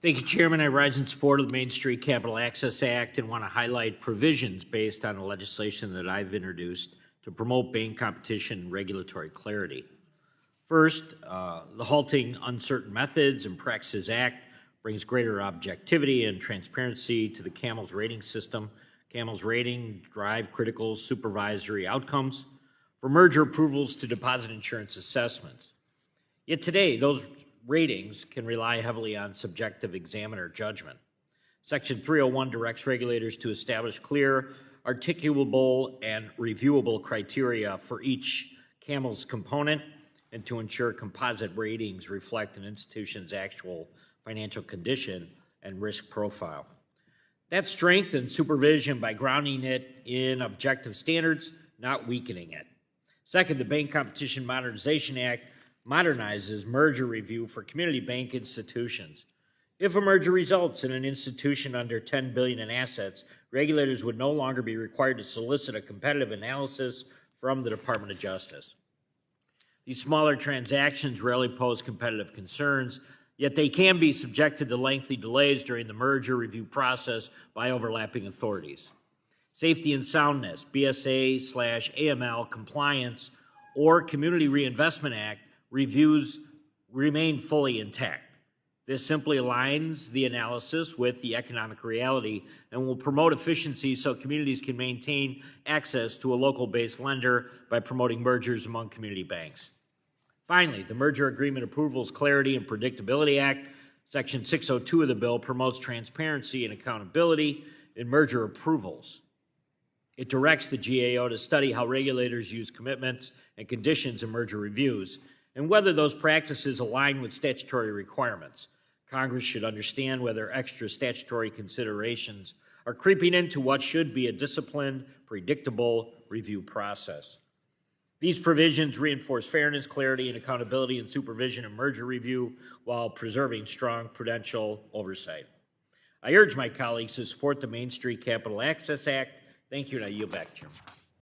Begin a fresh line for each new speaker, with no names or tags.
Thank you, Chairman. I rise in support of the Main Street Capital Access Act and want to highlight provisions based on the legislation that I've introduced to promote bank competition and regulatory clarity. First, the Halting Uncertain Methods and Practices Act brings greater objectivity and transparency to the CAMELS rating system. CAMELS rating drive critical supervisory outcomes for merger approvals to deposit insurance assessments. Yet today, those ratings can rely heavily on subjective examiner judgment. Section 301 directs regulators to establish clear, articulable, and reviewable criteria for each CAMELS component and to ensure composite ratings reflect an institution's actual financial condition and risk profile. That strengthens supervision by grounding it in objective standards, not weakening it. Second, the Bank Competition Modernization Act modernizes merger review for community bank institutions. If a merger results in an institution under $10 billion in assets, regulators would no longer be required to solicit a competitive analysis from the Department of Justice. These smaller transactions rarely pose competitive concerns, yet they can be subjected to lengthy delays during the merger review process by overlapping authorities. Safety and soundness, BSA/AML compliance, or Community Reinvestment Act reviews remain fully intact. This simply aligns the analysis with the economic reality and will promote efficiency so communities can maintain access to a local-based lender by promoting mergers among community banks. Finally, the Merger Agreement Approvals Clarity and Predictability Act, Section 602 of the bill, promotes transparency and accountability in merger approvals. It directs the GAO to study how regulators use commitments and conditions in merger reviews and whether those practices align with statutory requirements. Congress should understand whether extra statutory considerations are creeping into what should be a disciplined, predictable review process. These provisions reinforce fairness, clarity, and accountability in supervision and merger review while preserving strong prudential oversight. I urge my colleagues to support the Main Street Capital Access Act. Thank you, and I yield back, Chairman.